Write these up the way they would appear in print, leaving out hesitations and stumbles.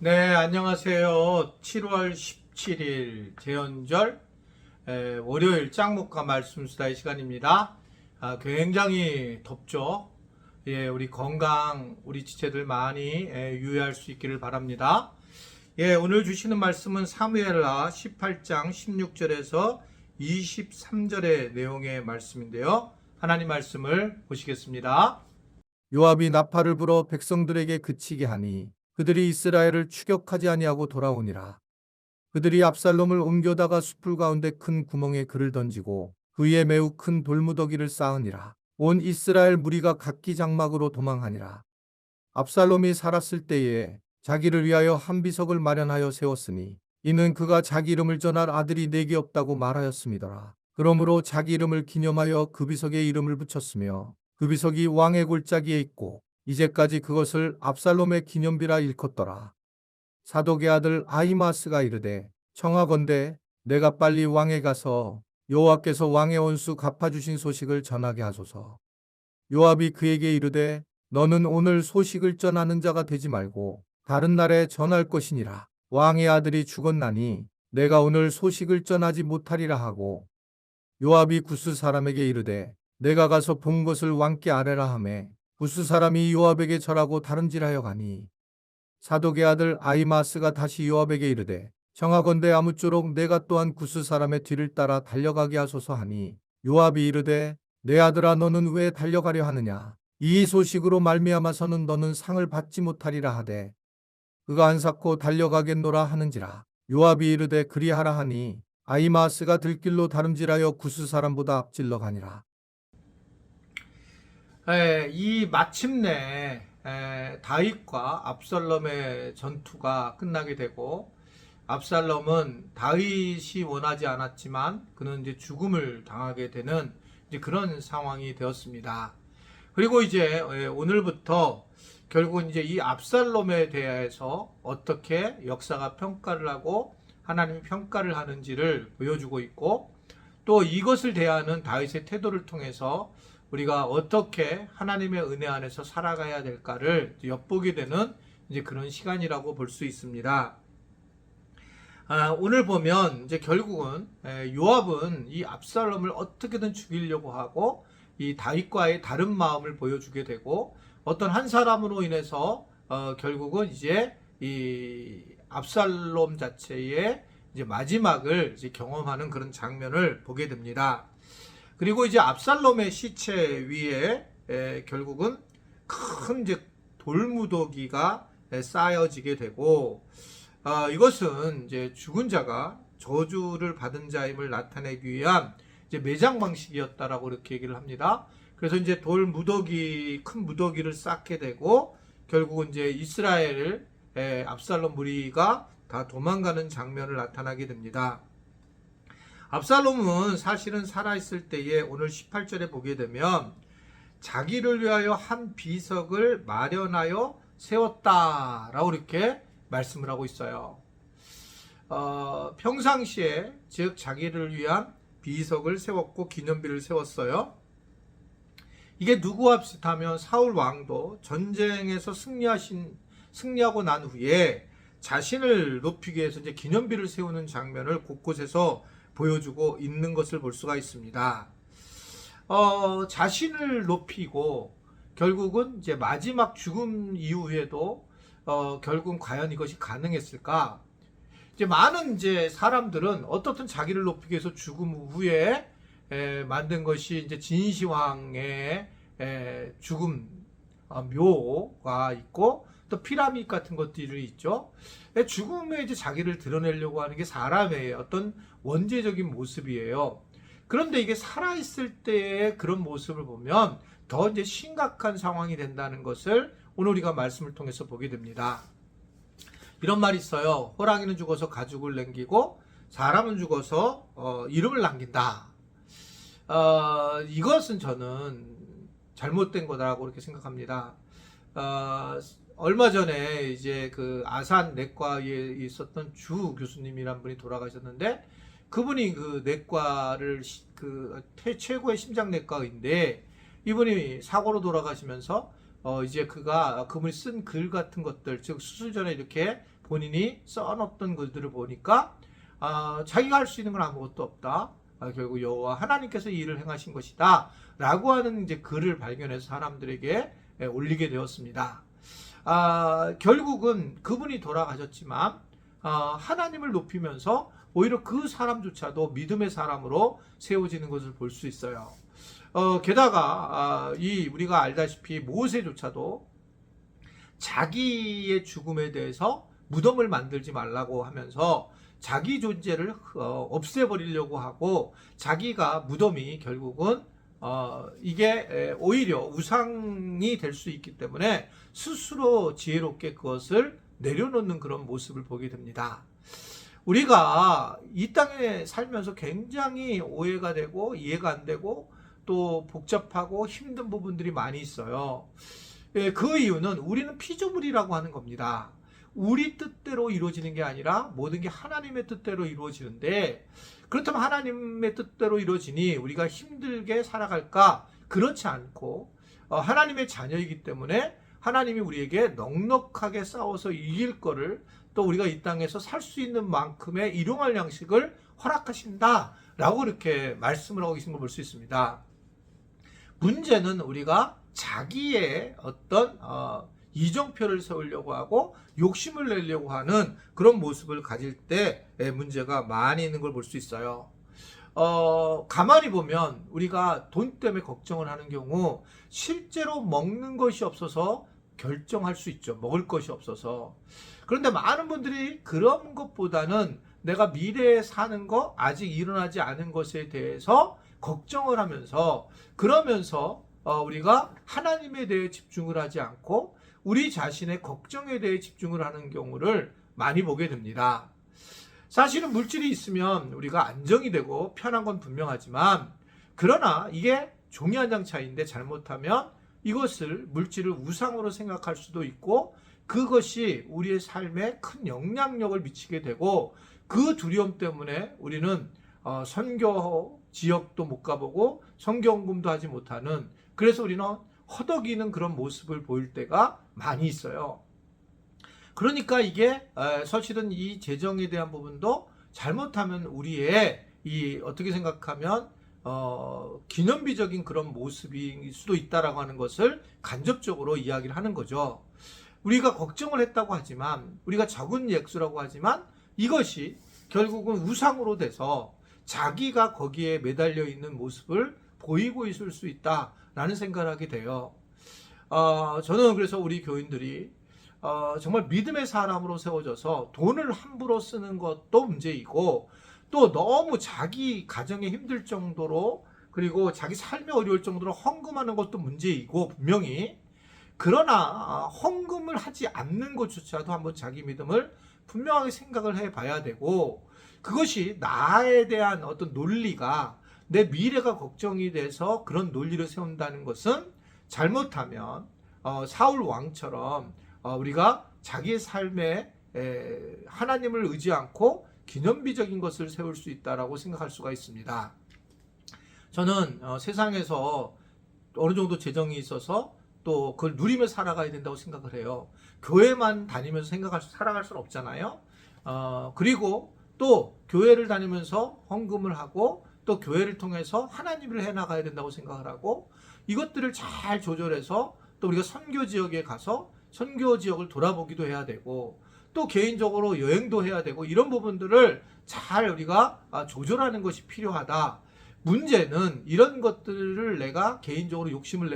네, 안녕하세요. 7월 17일 제헌절 월요일 짱목과 말씀 수다의 시간입니다. 굉장히 덥죠. 예, 우리 건강, 우리 지체들 많이 유의할 수 있기를 바랍니다. 예, 오늘 주시는 말씀은 사무엘하 18장 16절에서 23절의 내용의 말씀인데요. 하나님 말씀을 보시겠습니다. 요압이 나팔을 불어 백성들에게 그치게 하니 그들이 이스라엘을 추격하지 아니하고 돌아오니라. 그들이 압살롬을 옮겨다가 숲풀 가운데 큰 구멍에 그를 던지고 그 위에 매우 큰 돌무더기를 쌓으니라. 온 이스라엘 무리가 각기 장막으로 도망하니라. 압살롬이 살았을 때에 자기를 위하여 한 비석을 마련하여 세웠으니 이는 그가 자기 이름을 전할 아들이 내게 없다고 말하였음이더라. 그러므로 자기 이름을 기념하여 그 비석에 이름을 붙였으며 그 비석이 왕의 골짜기에 있고 이제까지 그것을 압살롬의 기념비라 일컫더라. 사독의 아들 아히마스가 이르되 청하건대 내가 빨리 왕에 가서 여호와께서 왕의 원수 갚아주신 소식을 전하게 하소서. 요압이 그에게 이르되 너는 오늘 소식을 전하는 자가 되지 말고 다른 날에 전할 것이니라. 왕의 아들이 죽었나니 내가 오늘 소식을 전하지 못하리라 하고 요압이 구스 사람에게 이르되 내가 가서 본 것을 왕께 아뢰라 하매 구스 사람이 요압에게 절하고 다름질하여 가니 사독의 아들 아히마스가 다시 요압에게 이르되 청하건대 아무쪼록 내가 또한 구스 사람의 뒤를 따라 달려가게 하소서 하니 요압이 이르되 내 아들아 너는 왜 달려가려 하느냐 이 소식으로 말미암아서는 너는 상을 받지 못하리라 하되 그가 안삭고 달려가겠노라 하는지라. 요압이 이르되 그리하라 하니 아히마스가 들길로 다름질하여 구스 사람보다 앞질러 가니라. 이 마침내 다윗과 압살롬의 전투가 끝나게 되고 압살롬은 다윗이 원하지 않았지만 그는 이제 죽음을 당하게 되는 이제 그런 상황이 되었습니다. 그리고 이제 오늘부터 결국은 이제 이 압살롬에 대해서 어떻게 역사가 평가를 하고 하나님이 평가를 하는지를 보여주고 있고 또 이것을 대하는 다윗의 태도를 통해서 우리가 어떻게 하나님의 은혜 안에서 살아가야 될까를 엿보게 되는 이제 그런 시간이라고 볼 수 있습니다. 오늘 보면 이제 결국은 요압은 이 압살롬을 어떻게든 죽이려고 하고 이 다윗과의 다른 마음을 보여주게 되고 어떤 한 사람으로 인해서 결국은 이제 이 압살롬 자체의 이제 마지막을 이제 경험하는 그런 장면을 보게 됩니다. 그리고 이제 압살롬의 시체 위에 결국은 큰 이제 돌무더기가 쌓여지게 되고 이것은 이제 죽은 자가 저주를 받은 자임을 나타내기 위한 이제 매장 방식이었다라고 이렇게 얘기를 합니다. 그래서 이제 돌 무더기 큰 무더기를 쌓게 되고 결국은 이제 이스라엘 압살롬 무리가 다 도망가는 장면을 나타나게 됩니다. 압살롬은 사실은 살아있을 때에 오늘 18절에 보게 되면 자기를 위하여 한 비석을 마련하여 세웠다라고 이렇게 말씀을 하고 있어요. 평상시에 즉 자기를 위한 비석을 세웠고 기념비를 세웠어요. 이게 누구와 비슷하면 사울 왕도 전쟁에서 승리하고 난 후에 자신을 높이기 위해서 이제 기념비를 세우는 장면을 곳곳에서 보여주고 있는 것을 볼 수가 있습니다. 자신을 높이고 결국은 이제 마지막 죽음 이후에도 결국은 과연 이것이 가능했을까? 이제 많은 이제 사람들은 어떻든 자기를 높이기 위해서 죽음 후에 만든 것이 이제 진시황의 죽음 묘가 있고 또 피라미드 같은 것들이 있죠. 죽음에 이제 자기를 드러내려고 하는 게 사람의 어떤 원죄적인 모습이에요. 그런데 이게 살아있을 때의 그런 모습을 보면 더 이제 심각한 상황이 된다는 것을 오늘 우리가 말씀을 통해서 보게 됩니다. 이런 말이 있어요. 호랑이는 죽어서 가죽을 남기고 사람은 죽어서 이름을 남긴다. 이것은 저는 잘못된 거다라고 이렇게 생각합니다. 얼마 전에 이제 그 아산 내과에 있었던 주 교수님이란 분이 돌아가셨는데 그분이 그 내과를 최고의 심장내과인데 이분이 사고로 돌아가시면서 이제 그분이 쓴 글 같은 것들 즉 수술 전에 이렇게 본인이 써놓던 글들을 보니까 자기가 할 수 있는 건 아무것도 없다. 결국 여호와 하나님께서 이 일을 행하신 것이다. 라고 하는 이제 글을 발견해서 사람들에게 올리게 되었습니다. 결국은 그분이 돌아가셨지만 하나님을 높이면서 오히려 그 사람조차도 믿음의 사람으로 세워지는 것을 볼 수 있어요. 게다가 우리가 알다시피 모세조차도 자기의 죽음에 대해서 무덤을 만들지 말라고 하면서 자기 존재를 없애버리려고 하고 자기가 무덤이 결국은 이게 오히려 우상이 될 수 있기 때문에 스스로 지혜롭게 그것을 내려놓는 그런 모습을 보게 됩니다. 우리가 이 땅에 살면서 굉장히 오해가 되고 이해가 안 되고 또 복잡하고 힘든 부분들이 많이 있어요. 그 이유는 우리는 피조물이라고 하는 겁니다. 우리 뜻대로 이루어지는 게 아니라 모든 게 하나님의 뜻대로 이루어지는데, 그렇다면 하나님의 뜻대로 이루어지니 우리가 힘들게 살아갈까? 그렇지 않고 하나님의 자녀이기 때문에 하나님이 우리에게 넉넉하게 싸워서 이길 거를 또 우리가 이 땅에서 살 수 있는 만큼의 일용할 양식을 허락하신다라고 이렇게 말씀을 하고 계신 걸 볼 수 있습니다. 문제는 우리가 자기의 어떤 이정표를 세우려고 하고 욕심을 내려고 하는 그런 모습을 가질 때 문제가 많이 있는 걸 볼 수 있어요. 가만히 보면 우리가 돈 때문에 걱정을 하는 경우 실제로 먹는 것이 없어서 결정할 수 있죠. 먹을 것이 없어서. 그런데 많은 분들이 그런 것보다는 내가 미래에 사는 거, 아직 일어나지 않은 것에 대해서 걱정을 하면서, 그러면서 우리가 하나님에 대해 집중을 하지 않고 우리 자신의 걱정에 대해 집중을 하는 경우를 많이 보게 됩니다. 사실은 물질이 있으면 우리가 안정이 되고 편한 건 분명하지만, 그러나 이게 종이 한 장 차이인데 잘못하면 이것을 물질을 우상으로 생각할 수도 있고 그것이 우리의 삶에 큰 영향력을 미치게 되고, 그 두려움 때문에 우리는 선교 지역도 못 가보고 성경공부도 하지 못하는, 그래서 우리는 허덕이는 그런 모습을 보일 때가 많이 있어요. 그러니까 이게 사실은 이 재정에 대한 부분도 잘못하면 우리의 어떻게 생각하면 기념비적인 그런 모습일 수도 있다라고 하는 것을 간접적으로 이야기를 하는 거죠. 우리가 걱정을 했다고 하지만, 우리가 적은 액수라고 하지만 이것이 결국은 우상으로 돼서 자기가 거기에 매달려 있는 모습을 보이고 있을 수 있다라는 생각을 하게 돼요. 저는 그래서 우리 교인들이 정말 믿음의 사람으로 세워져서 돈을 함부로 쓰는 것도 문제이고, 또 너무 자기 가정에 힘들 정도로, 그리고 자기 삶이 어려울 정도로 헌금하는 것도 문제이고 분명히, 그러나 헌금을 하지 않는 것조차도 한번 자기 믿음을 분명하게 생각을 해봐야 되고, 그것이 나에 대한 어떤 논리가, 내 미래가 걱정이 돼서 그런 논리를 세운다는 것은 잘못하면 사울 왕처럼 우리가 자기의 삶에 하나님을 의지 않고 기념비적인 것을 세울 수 있다라고 생각할 수가 있습니다. 저는 세상에서 어느 정도 재정이 있어서 또 그걸 누리며 살아가야 된다고 생각을 해요. 교회만 다니면서 살아갈 수는 없잖아요. 그리고 또 교회를 다니면서 헌금을 하고 또 교회를 통해서 하나님을 해나가야 된다고 생각을 하고, 이것들을 잘 조절해서 또 우리가 선교 지역에 가서 선교 지역을 돌아보기도 해야 되고, 또 개인적으로 여행도 해야 되고, 이런 부분들을 잘 우리가 조절하는 것이 필요하다. 문제는 이런 것들을 내가 개인적으로 욕심을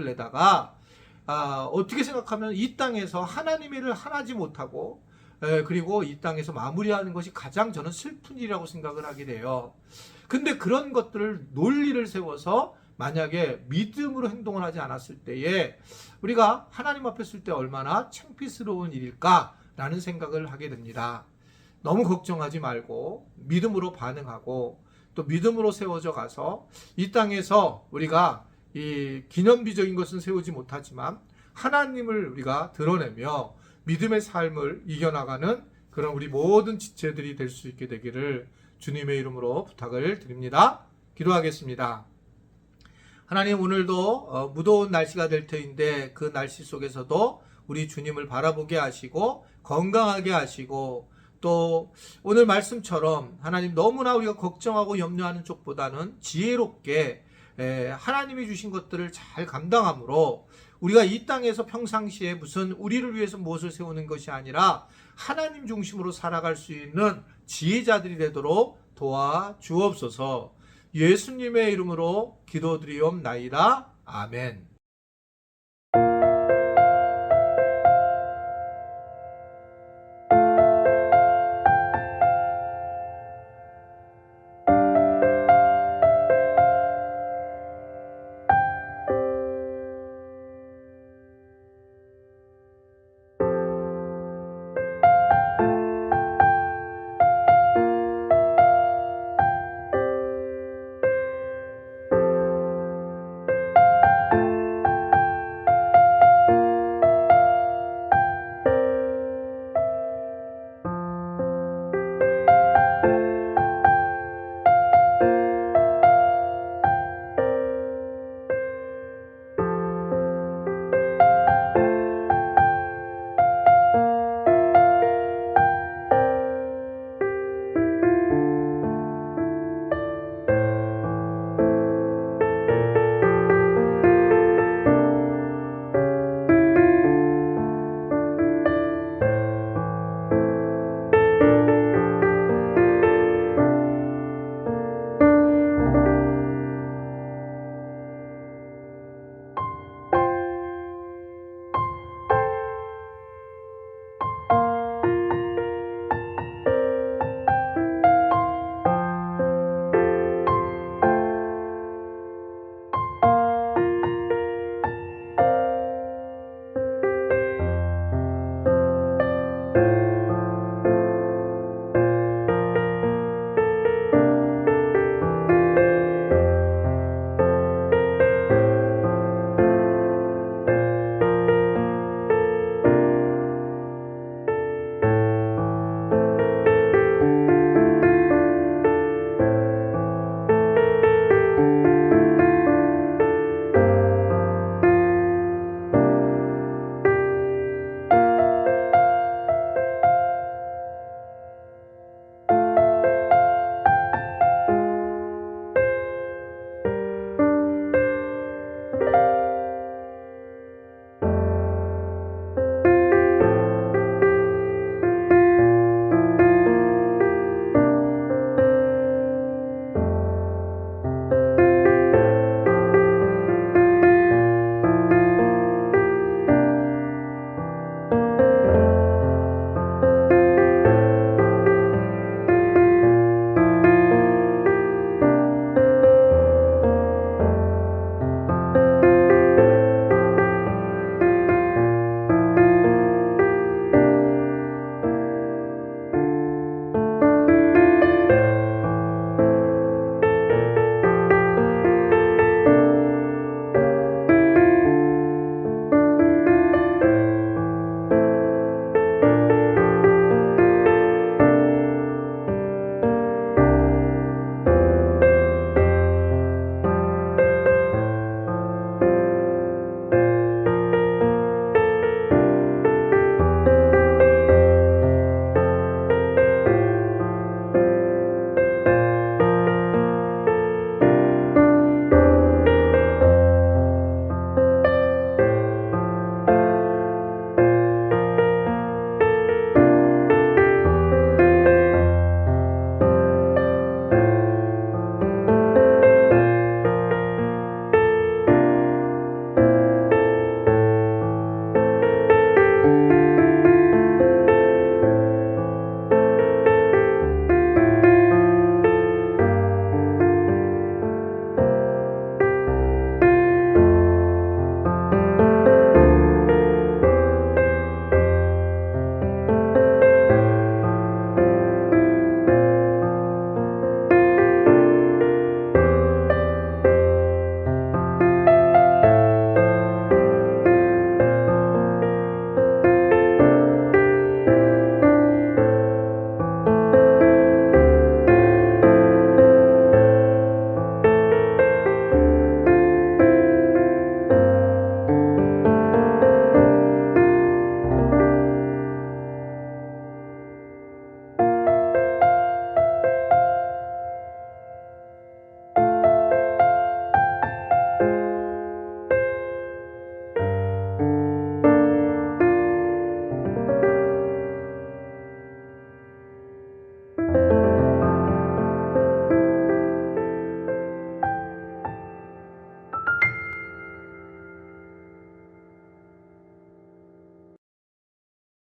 내다가 어떻게 생각하면 이 땅에서 하나님의 일을 하지 못하고, 그리고 이 땅에서 마무리하는 것이 가장 저는 슬픈 일이라고 생각을 하게 돼요. 근데 그런 것들을 논리를 세워서 만약에 믿음으로 행동을 하지 않았을 때에 우리가 하나님 앞에 설 때 얼마나 창피스러운 일일까라는 생각을 하게 됩니다. 너무 걱정하지 말고 믿음으로 반응하고 또 믿음으로 세워져 가서 이 땅에서 우리가 이 기념비적인 것은 세우지 못하지만 하나님을 우리가 드러내며 믿음의 삶을 이겨나가는 그런 우리 모든 지체들이 될 수 있게 되기를 주님의 이름으로 부탁을 드립니다. 기도하겠습니다. 하나님, 오늘도 무더운 날씨가 될 터인데 그 날씨 속에서도 우리 주님을 바라보게 하시고 건강하게 하시고, 또 오늘 말씀처럼 하나님 너무나 우리가 걱정하고 염려하는 쪽보다는 지혜롭게 하나님이 주신 것들을 잘 감당함으로 우리가 이 땅에서 평상시에 무슨 우리를 위해서 무엇을 세우는 것이 아니라 하나님 중심으로 살아갈 수 있는 지혜자들이 되도록 도와 주옵소서. 예수님의 이름으로 기도드리옵나이다. 아멘.